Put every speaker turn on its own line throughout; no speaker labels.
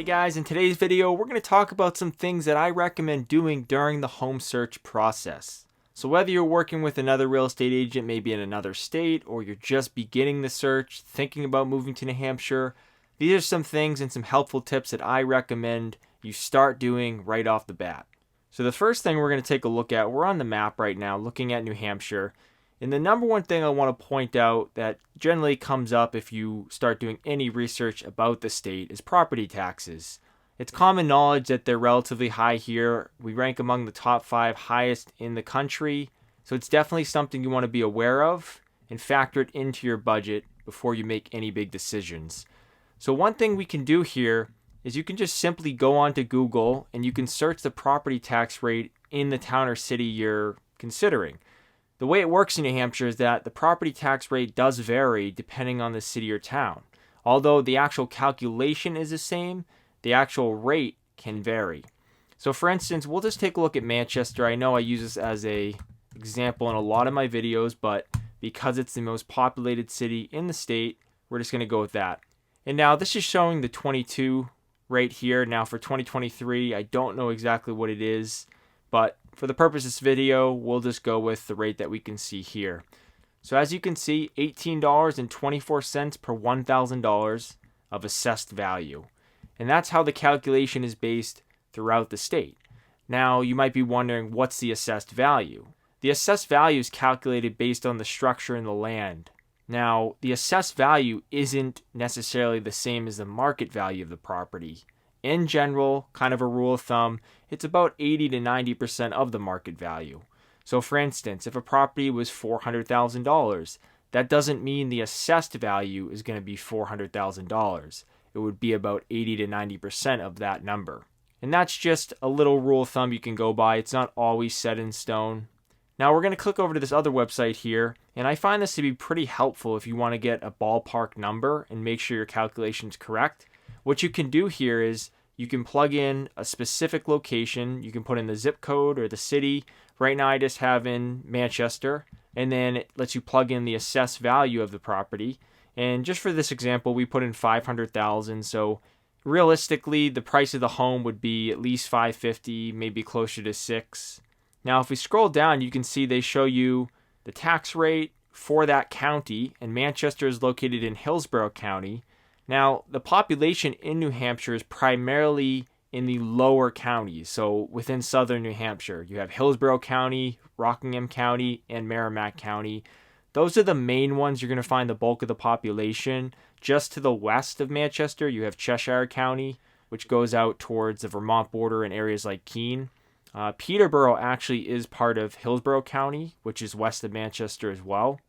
Hey guys, in today's video, we're going to talk about some things that I recommend doing during the home search process. So whether you're working with another real estate agent, maybe in another state, or you're just beginning the search, thinking about moving to New Hampshire, these are some things and some helpful tips that I recommend you start doing right off the bat. So the first thing we're going to take a look at, we're on the map right now looking at New Hampshire. And the number one thing I want to point out that generally comes up if you start doing any research about the state is property taxes. It's common knowledge that they're relatively high here. We rank among the top 5 highest in the country. So it's definitely something you want to be aware of and factor it into your budget before you make any big decisions. So one thing we can do here is you can just simply go onto Google and you can search the property tax rate in the town or city you're considering. The way it works in New Hampshire is that the property tax rate does vary depending on the city or town. Although the actual calculation is the same, the actual rate can vary. So for instance, we'll just take a look at Manchester. I know I use this as an example in a lot of my videos, but because it's the most populated city in the state, we're just going to go with that. And now this is showing the 22 rate here. Now for 2023, I don't know exactly what it is, but for the purpose of this video, we'll just go with the rate that we can see here. So as you can see, $18.24 per $1,000 of assessed value. And that's how the calculation is based throughout the state. Now, you might be wondering, what's the assessed value? The assessed value is calculated based on the structure in the land. Now, the assessed value isn't necessarily the same as the market value of the property. In general, kind of a rule of thumb, it's about 80 to 90% of the market value. So for instance, if a property was $400,000, that doesn't mean the assessed value is going to be $400,000. It would be about 80 to 90% of that number. And that's just a little rule of thumb you can go by. It's not always set in stone. Now we're going to click over to this other website here, and I find this to be pretty helpful if you want to get a ballpark number and make sure your calculation is correct. What you can do here is you can plug in a specific location. You can put in the zip code or the city. Right now I just have in Manchester, and then it lets you plug in the assessed value of the property. And just for this example, we put in $500,000. So realistically, the price of the home would be at least $550,000, maybe closer to $600,000. Now, if we scroll down, you can see they show you the tax rate for that county, and Manchester is located in Hillsborough County. Now, the population in New Hampshire is primarily in the lower counties, so within southern New Hampshire. You have Hillsborough County, Rockingham County, and Merrimack County. Those are the main ones you're going to find the bulk of the population. Just to the west of Manchester, you have Cheshire County, which goes out towards the Vermont border and areas like Keene. Peterborough actually is part of Hillsborough County, which is west of Manchester as well.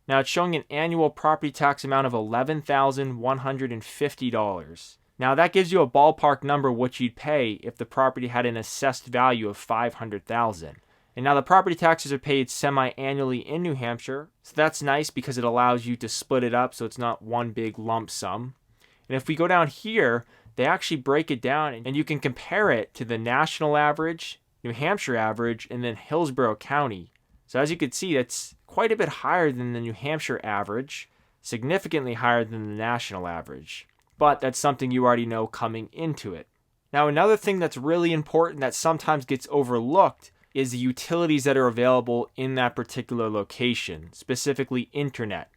Now it's showing an annual property tax amount of $11,150. Now that gives you a ballpark number what you'd pay if the property had an assessed value of $500,000. And now the property taxes are paid semi-annually in New Hampshire, so that's nice because it allows you to split it up so it's not one big lump sum. And if we go down here, they actually break it down and you can compare it to the national average, New Hampshire average, and then Hillsborough County. So as you can see, that's quite a bit higher than the New Hampshire average, significantly higher than the national average. But that's something you already know coming into it. Now, another thing that's really important that sometimes gets overlooked is the utilities that are available in that particular location, specifically internet.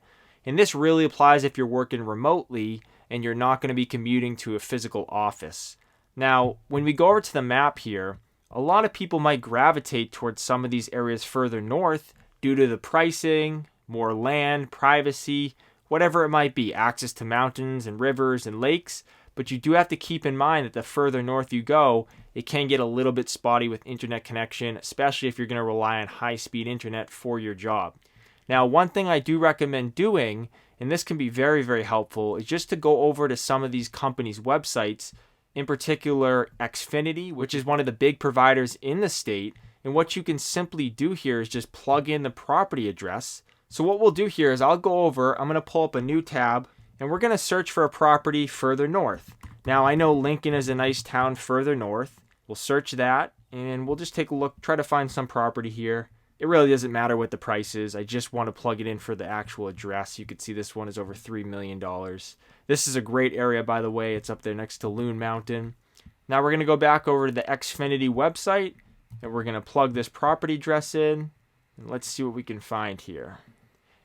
And this really applies if you're working remotely and you're not going to be commuting to a physical office. Now, when we go over to the map here, a lot of people might gravitate towards some of these areas further north due to the pricing, more land, privacy, whatever it might be, access to mountains and rivers and lakes. But you do have to keep in mind that the further north you go, it can get a little bit spotty with internet connection, especially if you're going to rely on high-speed internet for your job. Now, one thing I do recommend doing, and this can be very, very helpful, is just to go over to some of these companies' websites, in particular Xfinity, which is one of the big providers in the state. And what you can simply do here is just plug in the property address. So what we'll do here is I'm going to pull up a new tab, and we're going to search for a property further north. Now, I know Lincoln is a nice town further north. We'll search that, and we'll just take a look, try to find some property here. It really doesn't matter what the price is. I just want to plug it in for the actual address. You can see this one is over $3 million. This is a great area, by the way. It's up there next to Loon Mountain. Now we're going to go back over to the Xfinity website, and we're going to plug this property address in. And let's see what we can find here.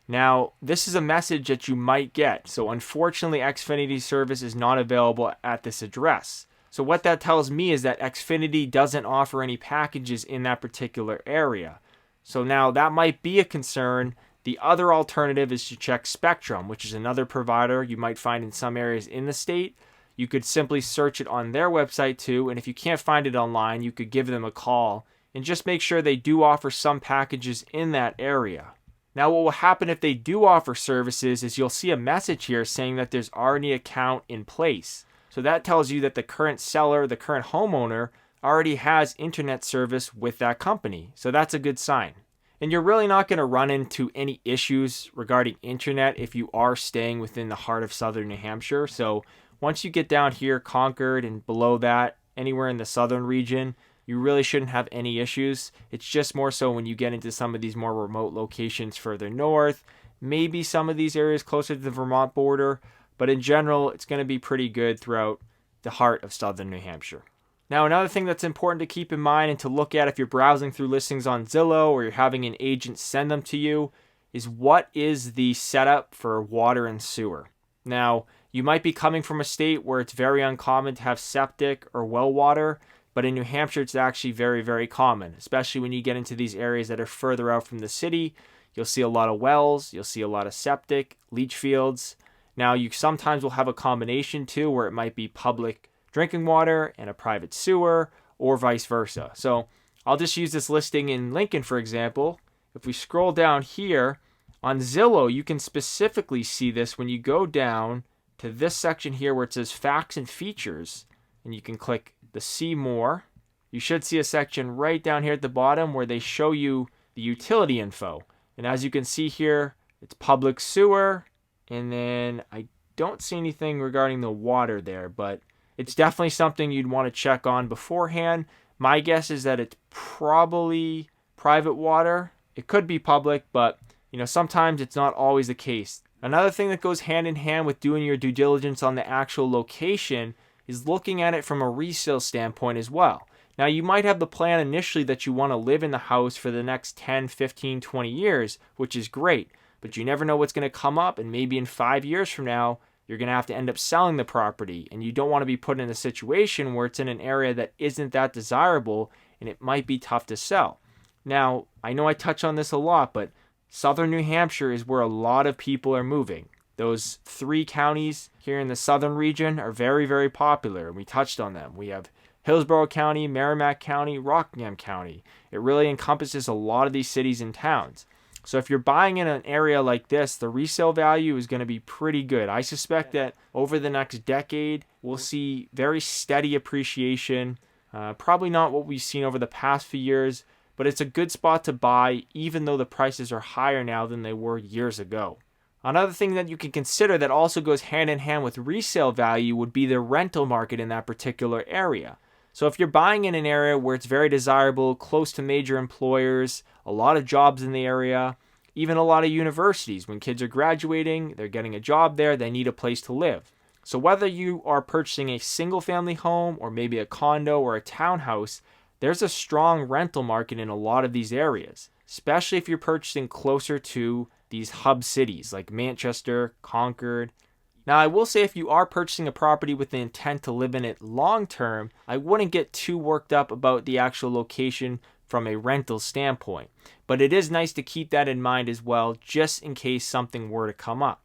Now, this is a message that you might get. So unfortunately, Xfinity service is not available at this address. So what that tells me is that Xfinity doesn't offer any packages in that particular area. So now that might be a concern. The other alternative is to check Spectrum, which is another provider you might find in some areas in the state. You could simply search it on their website too, and if you can't find it online, you could give them a call and just make sure they do offer some packages in that area. Now what will happen if they do offer services is you'll see a message here saying that there's already an account in place. So that tells you that the current seller, the current homeowner, already has internet service with that company. So that's a good sign. And you're really not going to run into any issues regarding internet if you are staying within the heart of southern New Hampshire. So once you get down here, Concord, and below that, anywhere in the southern region, you really shouldn't have any issues. It's just more so when you get into some of these more remote locations further north, maybe some of these areas closer to the Vermont border, but in general, it's going to be pretty good throughout the heart of southern New Hampshire. Now, another thing that's important to keep in mind and to look at if you're browsing through listings on Zillow or you're having an agent send them to you is what is the setup for water and sewer. Now, you might be coming from a state where it's very uncommon to have septic or well water, but in New Hampshire, it's actually very, very common, especially when you get into these areas that are further out from the city. You'll see a lot of wells, you'll see a lot of septic, leach fields. Now, you sometimes will have a combination too, where it might be public drinking water and a private sewer, or vice versa. So I'll just use this listing in Lincoln, for example. If we scroll down here, on Zillow, you can specifically see this when you go down to this section here where it says Facts and Features, and you can click the See More. You should see a section right down here at the bottom where they show you the utility info. And as you can see here, it's public sewer, and then I don't see anything regarding the water there, but it's definitely something you'd want to check on beforehand. My guess is that it's probably private water. It could be public, but sometimes it's not always the case. Another thing that goes hand in hand with doing your due diligence on the actual location is looking at it from a resale standpoint as well. Now, you might have the plan initially that you want to live in the house for the next 10, 15, 20 years, which is great, but you never know what's going to come up, and maybe in 5 years from now, you're going to have to end up selling the property, and you don't want to be put in a situation where it's in an area that isn't that desirable, and it might be tough to sell. Now, I know I touch on this a lot, but southern New Hampshire is where a lot of people are moving. Those 3 counties here in the southern region are very, very popular, and we touched on them. We have Hillsborough County, Merrimack County, Rockingham County. It really encompasses a lot of these cities and towns. So if you're buying in an area like this, the resale value is going to be pretty good. I suspect that over the next decade, we'll see very steady appreciation. Probably not what we've seen over the past few years, but it's a good spot to buy even though the prices are higher now than they were years ago. Another thing that you can consider that also goes hand in hand with resale value would be the rental market in that particular area. So if you're buying in an area where it's very desirable, close to major employers, a lot of jobs in the area, even a lot of universities, when kids are graduating, they're getting a job there, they need a place to live. So whether you are purchasing a single family home or maybe a condo or a townhouse, there's a strong rental market in a lot of these areas, especially if you're purchasing closer to these hub cities like Manchester, Concord. Now, I will say if you are purchasing a property with the intent to live in it long term, I wouldn't get too worked up about the actual location from a rental standpoint. But it is nice to keep that in mind as well, just in case something were to come up.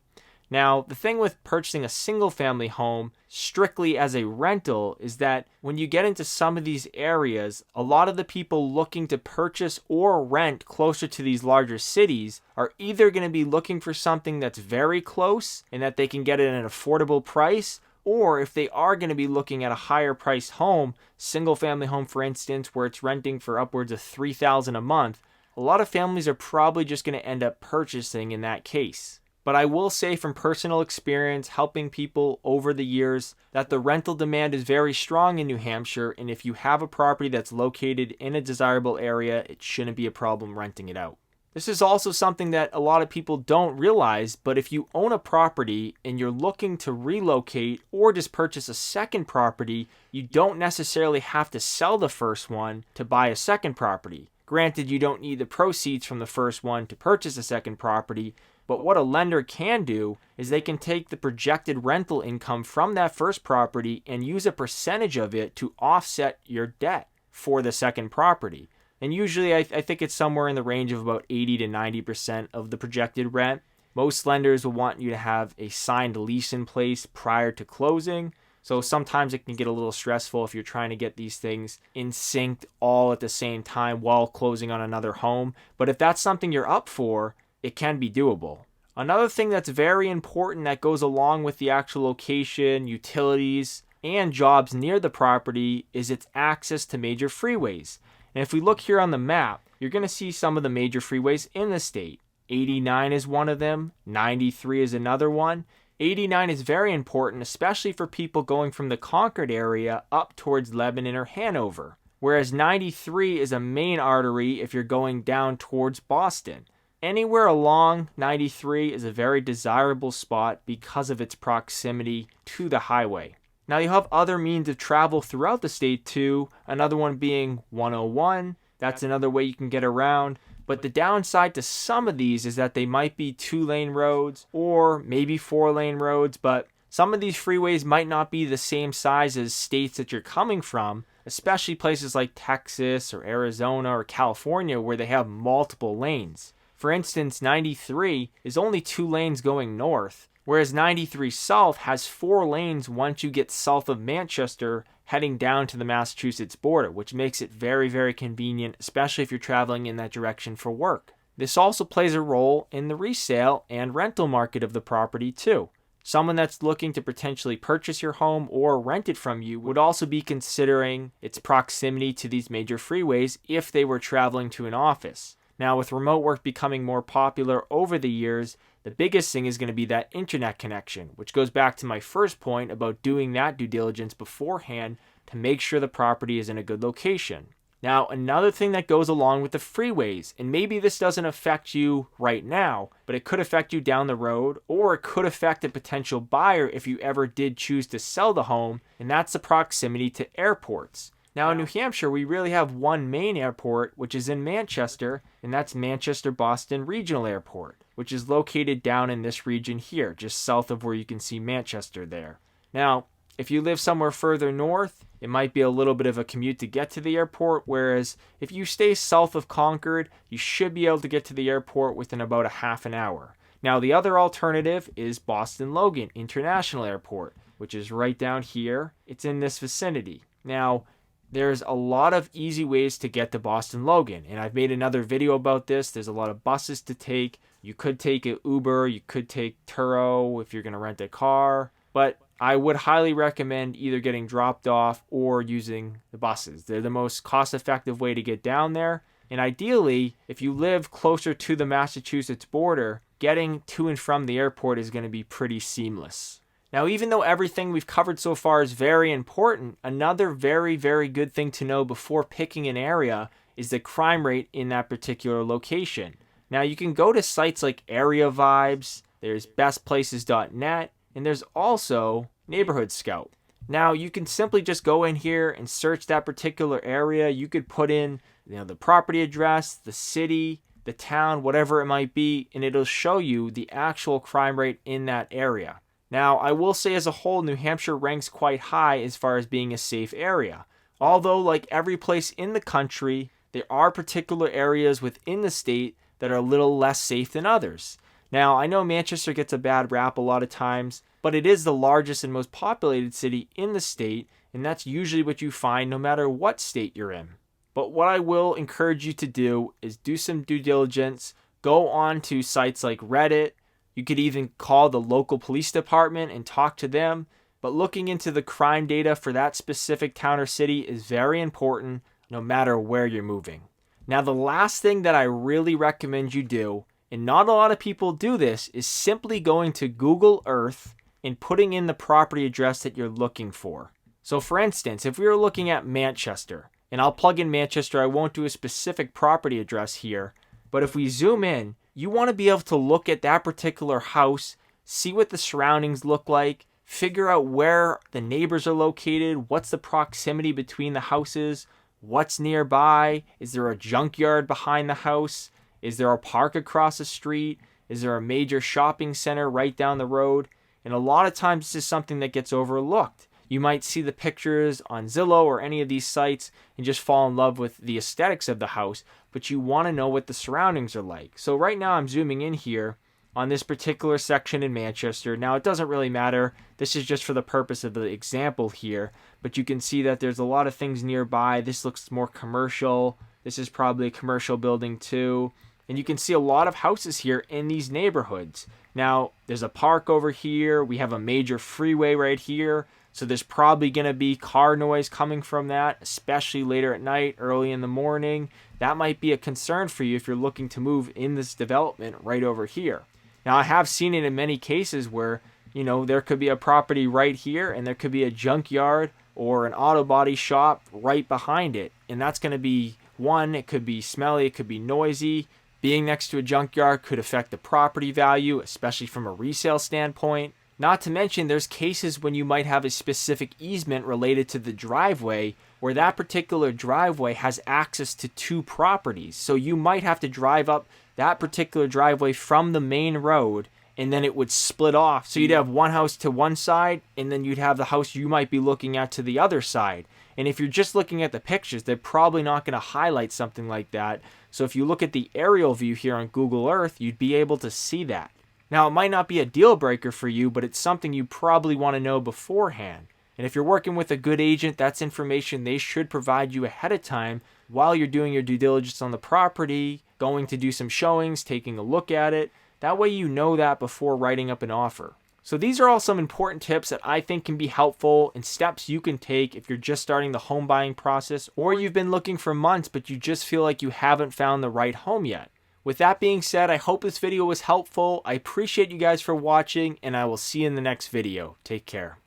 Now, the thing with purchasing a single family home strictly as a rental is that when you get into some of these areas, a lot of the people looking to purchase or rent closer to these larger cities are either going to be looking for something that's very close and that they can get at an affordable price, or if they are going to be looking at a higher priced home, single family home for instance, where it's renting for upwards of $3,000 a month, a lot of families are probably just going to end up purchasing in that case. But I will say from personal experience helping people over the years that the rental demand is very strong in New Hampshire, and if you have a property that's located in a desirable area, it shouldn't be a problem renting it out. This is also something that a lot of people don't realize, but if you own a property and you're looking to relocate or just purchase a second property, you don't necessarily have to sell the first one to buy a second property. Granted, you don't need the proceeds from the first one to purchase a second property, but what a lender can do is they can take the projected rental income from that first property and use a percentage of it to offset your debt for the second property. And usually I think it's somewhere in the range of about 80 to 90% of the projected rent. Most lenders will want you to have a signed lease in place prior to closing. So sometimes it can get a little stressful if you're trying to get these things in sync all at the same time while closing on another home. But if that's something you're up for, it can be doable. Another thing that's very important that goes along with the actual location, utilities, and jobs near the property is its access to major freeways. And if we look here on the map, you're going to see some of the major freeways in the state. 89 is one of them. 93 is another one. 89 is very important, especially for people going from the Concord area up towards Lebanon or Hanover. Whereas 93 is a main artery if you're going down towards Boston. Anywhere along 93 is a very desirable spot because of its proximity to the highway. Now you have other means of travel throughout the state too, another one being 101. That's another way you can get around. But the downside to some of these is that they might be 2-lane roads or maybe 4-lane roads, but some of these freeways might not be the same size as states that you're coming from, especially places like Texas or Arizona or California where they have multiple lanes. For instance, 93 is only 2 lanes going north, whereas 93 South has 4 lanes once you get south of Manchester heading down to the Massachusetts border, which makes it very, very convenient, especially if you're traveling in that direction for work. This also plays a role in the resale and rental market of the property too. Someone that's looking to potentially purchase your home or rent it from you would also be considering its proximity to these major freeways if they were traveling to an office. Now, with remote work becoming more popular over the years, the biggest thing is going to be that internet connection, which goes back to my first point about doing that due diligence beforehand to make sure the property is in a good location. Now, another thing that goes along with the freeways, and maybe this doesn't affect you right now, but it could affect you down the road, or it could affect a potential buyer if you ever did choose to sell the home, and that's the proximity to airports. Now in New Hampshire, we really have one main airport, which is in Manchester, and that's Manchester-Boston Regional Airport, which is located down in this region here, just south of where you can see Manchester there. Now, if you live somewhere further north, it might be a little bit of a commute to get to the airport, whereas if you stay south of Concord, you should be able to get to the airport within about a half an hour. Now, the other alternative is Boston Logan International Airport, which is right down here. It's in this vicinity. Now, there's a lot of easy ways to get to Boston Logan, and I've made another video about this. There's a lot of buses to take. You could take an Uber, you could take Turo if you're going to rent a car, but I would highly recommend either getting dropped off or using the buses. They're the most cost-effective way to get down there, and ideally, if you live closer to the Massachusetts border, getting to and from the airport is going to be pretty seamless. Now, even though everything we've covered so far is very important, another very, very good thing to know before picking an area is the crime rate in that particular location. Now, you can go to sites like Area Vibes, there's bestplaces.net, and there's also Neighborhood Scout. Now, you can simply just go in here and search that particular area. You could put in, the property address, the city, the town, whatever it might be, and it'll show you the actual crime rate in that area. Now, I will say as a whole, New Hampshire ranks quite high as far as being a safe area. Although, like every place in the country, there are particular areas within the state that are a little less safe than others. Now, I know Manchester gets a bad rap a lot of times, but it is the largest and most populated city in the state, and that's usually what you find no matter what state you're in. But what I will encourage you to do is do some due diligence, go on to sites like Reddit. You could even call the local police department and talk to them. But looking into the crime data for that specific town or city is very important no matter where you're moving. Now, the last thing that I really recommend you do, and not a lot of people do this, is simply going to Google Earth and putting in the property address that you're looking for. So for instance, if we were looking at Manchester, and I'll plug in Manchester, I won't do a specific property address here, but if we zoom in, you want to be able to look at that particular house, see what the surroundings look like, figure out where the neighbors are located, what's the proximity between the houses, what's nearby, is there a junkyard behind the house, is there a park across the street, is there a major shopping center right down the road? And a lot of times this is something that gets overlooked. You might see the pictures on Zillow or any of these sites and just fall in love with the aesthetics of the house, but you want to know what the surroundings are like. So right now I'm zooming in here on this particular section in Manchester. Now it doesn't really matter. This is just for the purpose of the example here, but you can see that there's a lot of things nearby. This looks more commercial. This is probably a commercial building too. And you can see a lot of houses here in these neighborhoods. Now there's a park over here. We have a major freeway right here. So there's probably going to be car noise coming from that, especially later at night, early in the morning. That might be a concern for you if you're looking to move in this development right over here. Now, I have seen it in many cases where, there could be a property right here and there could be a junkyard or an auto body shop right behind it. And that's going to be, one, it could be smelly, it could be noisy. Being next to a junkyard could affect the property value, especially from a resale standpoint. Not to mention, there's cases when you might have a specific easement related to the driveway where that particular driveway has access to two properties. So you might have to drive up that particular driveway from the main road and then it would split off. So you'd have one house to one side and then you'd have the house you might be looking at to the other side. And if you're just looking at the pictures, they're probably not going to highlight something like that. So if you look at the aerial view here on Google Earth, you'd be able to see that. Now, it might not be a deal breaker for you, but it's something you probably want to know beforehand. And if you're working with a good agent, that's information they should provide you ahead of time while you're doing your due diligence on the property, going to do some showings, taking a look at it. That way you know that before writing up an offer. So these are all some important tips that I think can be helpful and steps you can take if you're just starting the home buying process or you've been looking for months but you just feel like you haven't found the right home yet. With that being said, I hope this video was helpful. I appreciate you guys for watching, and I will see you in the next video. Take care.